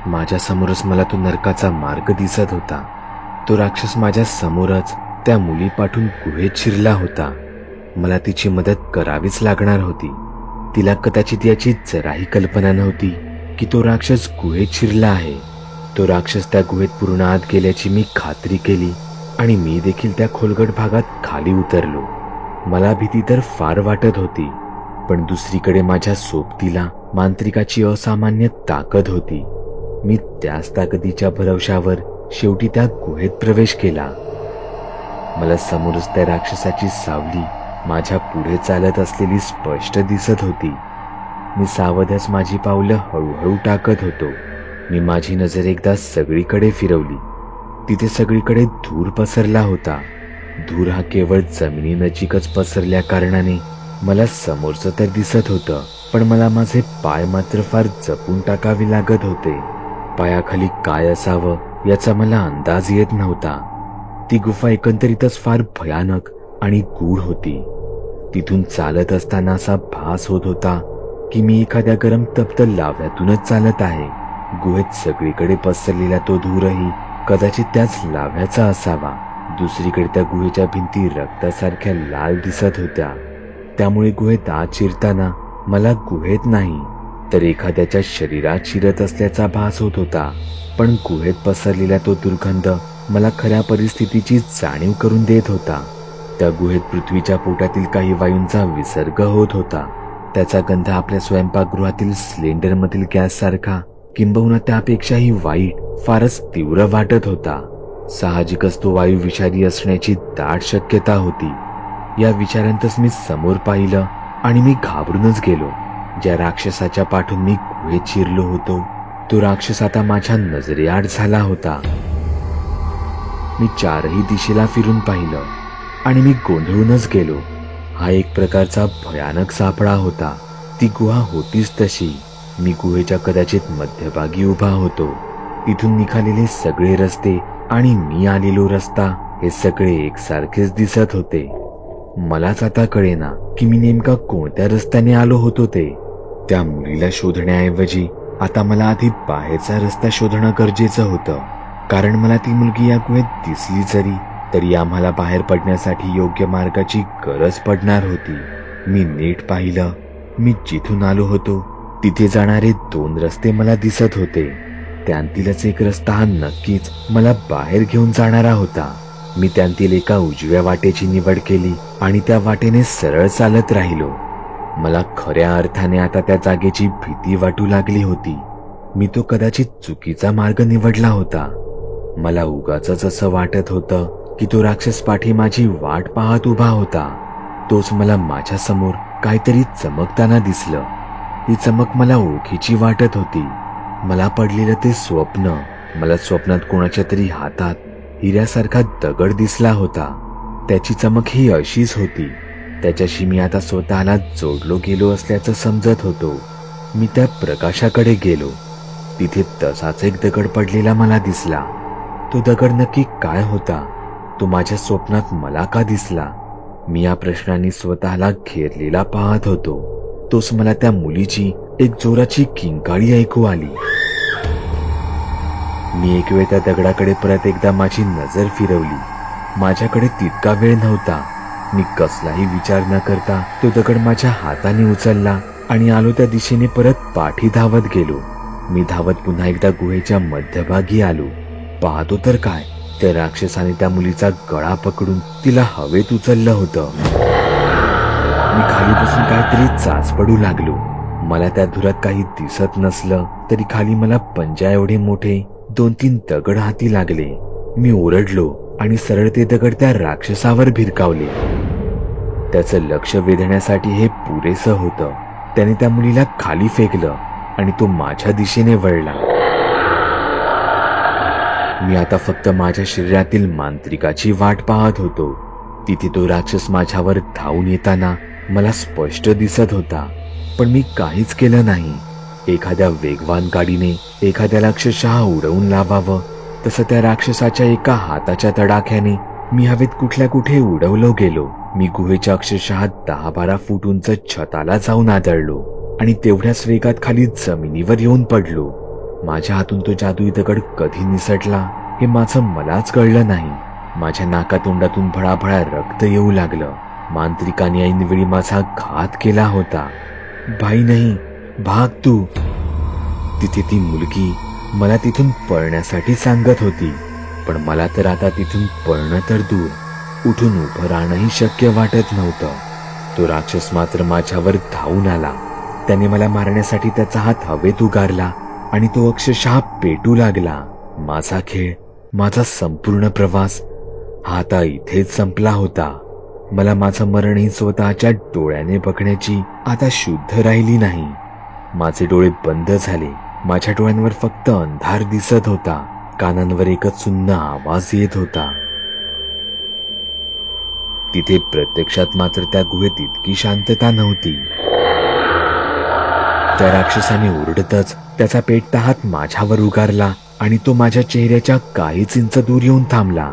माझ्या समोरच मला तो नरकाचा मार्ग दिसत होता. तो राक्षस माझ्या समोरच त्या मुली पाठून गुहेत शिरला होता. मला तिची मदत करावीच लागणार होती. तिला कदाचित याची जराही कल्पना नव्हती की तो राक्षस गुहेत शिरला आहे. तो राक्षस त्या गुहेत पूर्ण आत गेल्याची मी खात्री केली आणि मी देखील त्या खोलगट भागात खाली उतरलो. मला भीती तर फार वाटत होती, पण दुसरीकडे माझ्या सोबतीला मांत्रिकाची असामान्य ताकद होती. मी त्याच ताकदीच्या भरवशावर शेवटी त्या गुहेत प्रवेश केला. मला समोरच त्या राक्षसाची सावली माझ्या पुढे चालत असलेली स्पष्ट दिसत होती. मी सावधच माझी पावलं हळूहळू टाकत होतो. मी माझी नजर एकदा सगळीकडे फिरवली. तिथे सगळीकडे धूर पसरला होता. धूर हा केवळ जमिनीनजीकच पसरल्या कारणाने मला समोरचं तर दिसत होतं, पण मला माझे पाय मात्र फार जपून टाकावे लागत होते. पायाखाली काय असावं याचा मला अंदाज येत नव्हता. ती गुफा एकंदरीतच फार भयानक आणि गूढ होती. तिथून चालत असताना असा भास होत होता की मी एखाद्या गरम तप्त लाव्यातूनच चालत आहे. गुहेत सगळीकडे पसरलेला तो धूरही कदाचित त्याच लाव्याचा असावा. दुसरीकडे त्या गुहेच्या भिंती रक्तासारख्या लाल दिसत होत्या. त्यामुळे गुहेत आत शिरताना मला गुहेत नाही तर एखाद्याच्या शरीरात शिरत असल्याचा भास होत होता. पण गुहेत पसरलेला तो दुर्गंध मला खऱ्या परिस्थितीची जाणीव करून देत होता. त्या गुहेत पृथ्वीच्या पोटातील काही वायूंचा विसर्ग होत होता. त्याचा गंध आपल्या स्वयंपाकगृहातील सिलेंडरमधील गॅससारखा किंबहुना त्यापेक्षाही वाईट, फारच तीव्र वाटत होता. साहजिकच तो वायू विषारी असण्याची दाट शक्यता होती. या विचारांतच मी समोर पाहिलं आणि मी घाबरूनच गेलो. ज्या राक्षसाच्या पाठून मी गुहेत शिरलो होतो तो राक्षस आता माझ्या नजरेआड झाला होता. मी चारही दिशेला फिरून पाहिलं आणि मी गोंधळूनच गेलो. हा एक प्रकारचा भयानक सापळा होता. ती गुहा होतीच तशी. मी गुहेच्या कदाचित मध्यभागी उभा होतो. इथून निघालेले सगळे रस्ते आणि मी आलेलो रस्ता हे सगळे एकसारखेच दिसत होते. मलाच आता कळेना की मी नेमका कोणत्या रस्त्याने आलो होतो ते. त्या मुलीला शोधण्याऐवजी आता मला आधी बाहेरचा रस्ता शोधणं गरजेचं होतं, कारण मला ती मुलगी या गुहेत दिसली जरी तरी आम्हाला बाहेर पडण्यासाठी योग्य मार्गाची गरज पडणार होती. मी नीट पाहिलं. मी जिथून आलो होतो तिथे जाणारे 2 रस्ते मला दिसत होते. त्यांतीलच एक रस्ता हा नक्कीच मला बाहेर घेऊन जाणारा होता. मी त्यांतील एका उजव्या वाटेची निवड केली आणि त्या वाटेने सरळ चालत राहिलो. मला खऱ्या अर्थाने आता त्या जागेची भीती वाटू लागली होती. मी तो कदाचित चुकीचा मार्ग निवडला होता. मला उगाचच असं वाटत होतं की तो राक्षस पाठी माझी वाट पाहत उभा होता. तोच मला माझ्या समोर काहीतरी चमकताना दिसलं. ही चमक मला ओळखीची वाटत होती. मला पडलेलं ते स्वप्न. मला स्वप्नात कोणाच्या तरी हातात हिऱ्यासारखा दगड दिसला होता. त्याची चमक ही अशीच होती. त्याच्याशी मी आता स्वतःला जोडलो गेलो असल्याचं समजत होतो. मी त्या प्रकाशाकडे गेलो. तिथे तसाच एक दगड पडलेला मला दिसला. तो दगड नक्की काय होता? तो माझ्या स्वप्नात मला का दिसला? मी या प्रश्नांनी स्वतःला घेरलेला पाहत होतो. तोच मला त्या मुलीची एक जोराची किंकाळी ऐकू आली. मी एक वेळ त्या दगडाकडे परत एकदा माझी नजर फिरवली. माझ्याकडे तितका वेळ नव्हता. मी कसलाही विचार न करता तो दगड माझ्या हाताने उचलला आणि आलो त्या दिशेने परत पाठी धावत गेलो. मी धावत पुन्हा एकदा गुहेच्या मध्यभागी आलो. पाहतो तर काय, त्या राक्षसाने त्या मुलीचा गळा पकडून तिला हवेत उचललं होतं. मी खाली बसून काहीतरी चाच पडू लागलो. मला त्या धुरात काही दिसत नसलं तरी खाली मला पंजा एवढे मोठे 2-3 दगड हाती लागले. मी ओरडलो आणि सरळ ते दगड त्या राक्षसावर भिरकावले. त्याचं लक्ष वेधण्यासाठी हे पुरेसं होतं. त्याने त्या मुलीला खाली फेकलं आणि तो माझ्या दिशेने वळला. मी आता फक्त माझ्या शरीरातील मांत्रिकाची वाट पाहत होतो. तिथे तो राक्षस माझ्यावर धावून येताना मला स्पष्ट दिसत होता, पण मी काहीच केलं नाही. एखाद्या वेगवान गाडीने एखाद्याला अक्षरशः उडवून लावावं तसं त्या राक्षसाच्या एका हाताच्या तडाख्याने मी हवेत कुठल्या कुठे उडवलो गेलो. मी गुहेच्या अक्षरशः 10-12 फूट उंच छताला जाऊन आदळलो आणि तेवढ्याच वेगात खाली जमिनीवर येऊन पडलो. माझ्या हातून तो जादुई दगड कधी निसटला हे माझं मलाच कळलं नाही. माझ्या नाकातोंडातून भळाभळा रक्त येऊ लागलं. मांत्रिकाने ऐनवेळी माझा घात केला होता. भाई नाही, भाग तू. तिथे ती मुलगी मला तिथून पळण्यासाठी सांगत होती, पण मला तर आता तिथून पळणं तर दूर, उठून उभं राहणंही शक्य वाटत नव्हतं. तो राक्षस मात्र माझ्यावर धावून आला. त्याने मला मारण्यासाठी त्याचा हात हवेत उगारला आणि तो अक्षरशः पेटू लागला. माझा खेळ, माझा संपूर्ण प्रवास हा आता इथेच संपला होता. मला माझं मरणही स्वतःच्या डोळ्याने बघण्याची आता शुद्ध राहिली नाही. माझे डोळे बंद झाले. माझ्या डोळ्यांवर फक्त अंधार दिसत होता. कानांवर एकच सुन्न आवाज येत होता. तिथे प्रत्यक्षात मात्र त्या गुहेत इतकी शांतता नव्हती. त्या राक्षसाने ओरडतच त्याचा पेटता हात माझ्यावर उगारला आणि तो माझ्या चेहऱ्याच्या काहीच इंच दूर येऊन थांबला.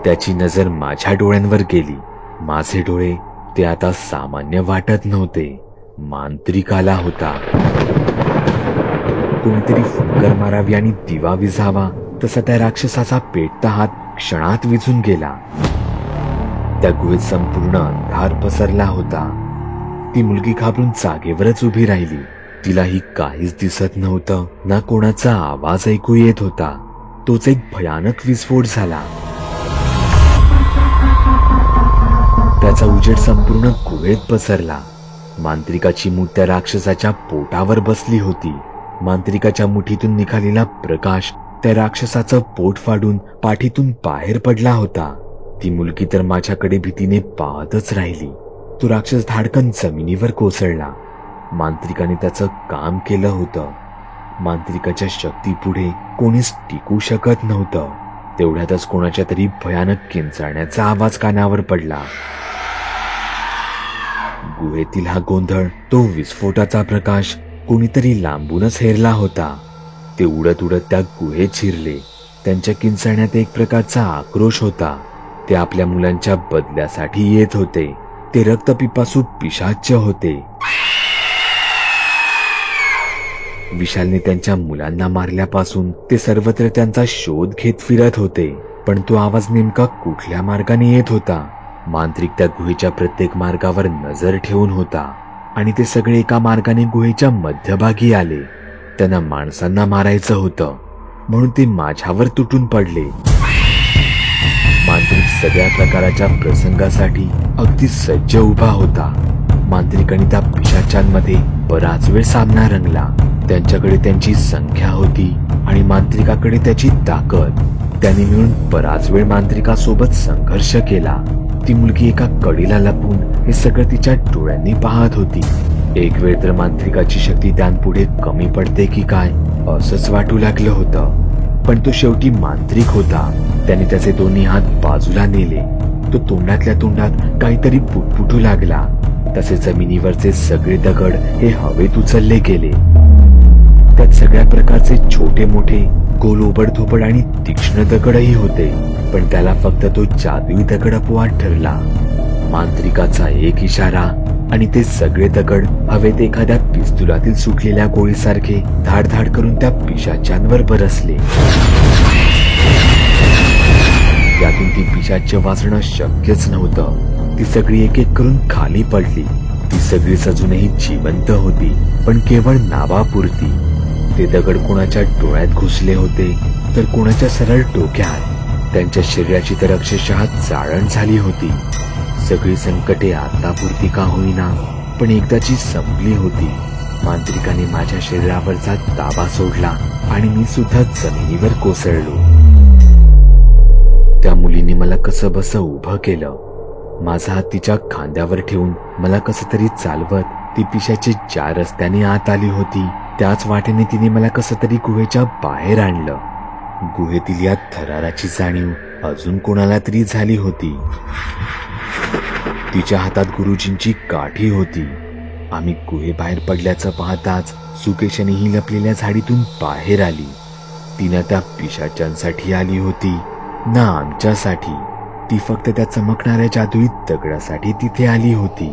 त्याची नजर माझ्या डोळ्यांवर गेली. माझे डोळे ते आता सामान्य वाटत नव्हते. मांत्रिक आला होता. कोणीतरी फुंकर मारावी आणि दिवा विझावा तसा त्या राक्षसाचा पेटता हात क्षणात विझून गेला. त्या गुहेत संपूर्ण अंधार पसरला होता. ती मुलगी घाबरून जागेवरच उभी राहिली. तिलाही काहीच दिसत नव्हतं, ना कोणाचा आवाज ऐकू येत होता. तोच एक भयानक विस्फोट झाला. त्याचा उजेड संपूर्ण गुहेत पसरला. मांत्रिकाची मूठ त्या राक्षसाच्या पोटावर बसली होती. मांत्रिकाच्या मुठीतून निघालेला प्रकाश त्या राक्षसाचं पोट फाडून पाठीतून बाहेर पडला होता. ती मुलगी तर माझ्याकडे भीतीने पाहतच राहिली. तो राक्षस धाडकन जमिनीवर कोसळला. मांत्रिकाने त्याचं काम केलं होतं. मांत्रिकाच्या शक्तीपुढे कोणीच टिकू शकत नव्हतं. तेवढ्यातच कोणाच्या तरी भयानक किंचाळण्याचा आवाज कानावर पडला. गुहेतील हा गोंधळ, तो विस्फोटाचा प्रकाश कोणीतरी लांबूनच हेरला होता. ते उडत उडत त्या गुहेत शिरले. त्यांच्या किंचाळण्यात एक प्रकारचा आक्रोश होता. ते आपल्या मुलांच्या बदल्यासाठी येत होते. ते रक्तपिपासू पिशाच्य होते. विशालने त्यांच्या मुलांना मारल्यापासून ते सर्वत्र त्यांचा शोध घेत फिरत होते. पण तो आवाज नेमका कुठल्या मार्गाने येत होता? मांत्रिक त्या गुहेच्या प्रत्येक मार्गावर नजर ठेवून होता आणि ते सगळे एका मार्गाने गुहेच्या मध्यभागी आले. त्यांना माणसांना मारायचं होतं म्हणून ते माझ्यावर तुटून पडले. मांत्रिक सगळ्या प्रकारच्या प्रसंगासाठी अगदी सज्ज उभा होता. मांत्रिक आणि त्या पिशाच्यांमध्ये बराच वेळ सामना रंगला. त्यांच्याकडे त्यांची संख्या होती आणि मांत्रिकाकडे त्याची ताकद. त्यांनी मिळून बराच वेळ मांत्रिकासोबत संघर्ष केला. ती मुलगी एका कडीला लपून हे सगळं तिच्या डोळ्यांनी पाहत होती. एक वेळ तर मांत्रिकाची शक्ती त्यांपुढे कमी पडते की काय असंच वाटू लागलं होतं. पण तो शेवटी मांत्रिक होता. त्याने त्याचे दोन्ही हात बाजूला नेले. तो तोंडातल्या तोंडात काहीतरी पुटपुटू लागला. तसे जमिनीवरचे सगळे दगड हे हवेत उचलले गेले. त्यात सगळ्या प्रकारचे छोटे मोठे, गोल ओबडधोबड आणि तीक्ष्ण दगडही होते. पण त्याला फक्त तो जादुई दगड अपवाद ठरला. मांत्रिकाचा एक इशारा आणि ते सगळे दगड हवेत एखाद्या पिस्तुलातील सुटलेल्या गोळीसारखे धाडधाड करून त्या पिशाच्यांवर बरसले. यातून ती पिशाच्य वाचणं शक्यच नव्हतं. ती सगळी एक एक करून खाली पडली. ती सगळी अजूनही जिवंत होती, पण केवळ नावापुरती. ते दगड कोणाच्या डोळ्यात घुसले होते तर कोणाच्या सरळ डोक्यात. त्यांच्या शरीराची तर अक्षरशः चाळण झाली होती. सगळी संकटे आतापुरती का होईना पण एकदाची संपली होती. मांत्रिकाने माझ्या शरीरावरचा ताबा सोडला आणि मी सुद्धा जमिनीवर कोसळलो. त्या मुलीने मला कसं बसं उभं केलं. माझा हात तिच्या खांद्यावर ठेवून मला कसं तरी चालवत ती पिशाची ज्या रस्त्याने आत आली होती त्याच वाटेने तिने मला कसं तरी गुहेच्या बाहेर आणलं. गुहेतील या थराराची जाणीव अजून कोणाला तरी झाली होती. तिच्या हातात गुरुजींची काठी होती. आम्ही गुहेबाहेर पडल्याचं पाहताच सुकेशनेही लपलेल्या झाडीतून बाहेर आली. तिनं त्या पिशाच्यांसाठी आली होती ना आमच्यासाठी. ती फक्त त्या चमकणाऱ्या जादुई दगडासाठी तिथे आली होती.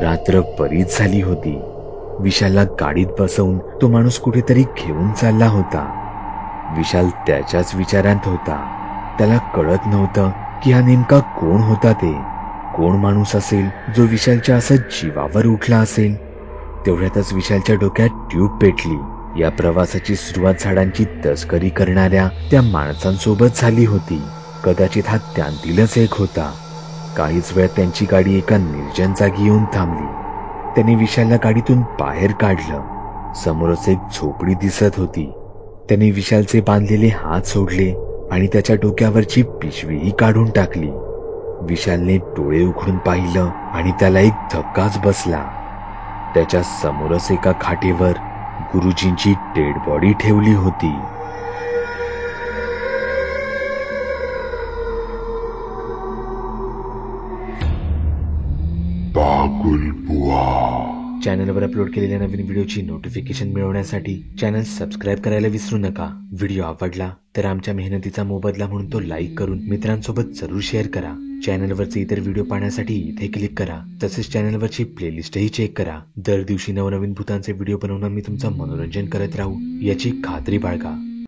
रात्र बरीच झाली होती. विशालला गाडीत बसवून तो माणूस कुठेतरी घेऊन चालला होता. विशाल त्याच्याच विचारात होता. त्याला कळत नव्हतं की हा नेमका कोण होता. ते कोण माणूस असेल जो विशालच्या असं जीवावर उठला असेल. तेवढ्यातच विशालच्या डोक्यात ट्यूब पेटली. या प्रवासाची सुरुवात झाडांची तस्करी करणाऱ्या त्या माणसांसोबत झाली होती. कदाचित हा त्यांतीलच एक होता. काहीच वेळ त्यांची गाडी एका निर्जन जागी येऊन थांबली. त्याने विशालला गाडीतून बाहेर काढलं. समोरच एक झोपडी दिसत होती. त्याने विशालचे बांधलेले हात सोडले आणि त्याच्या डोक्यावरची पिशवीही काढून टाकली. विशालने डोळे उघडून पाहिलं आणि त्याला एक धक्काच बसला. त्याच्या समोरच एका खाटेवर गुरुजींची डेड बॉडी ठेवली होती. चॅनलवर अपलोड केलेल्या नवीन व्हिडिओची नोटिफिकेशन मिळवण्यासाठी चॅनल सबस्क्राईब करायला विसरू नका. व्हिडिओ आवडला तर आमच्या मेहनतीचा मोबदला म्हणून तो लाईक करून मित्रांसोबत जरूर शेअर करा. चॅनलवरचे इतर व्हिडिओ पाहण्यासाठी इथे क्लिक करा. तसेच चॅनलवरची प्लेलिस्टही चेक करा. दर दिवशी नवनवीन भूतांचे व्हिडिओ बनवून मी तुमचं मनोरंजन करत राहू याची खात्री बाळगा.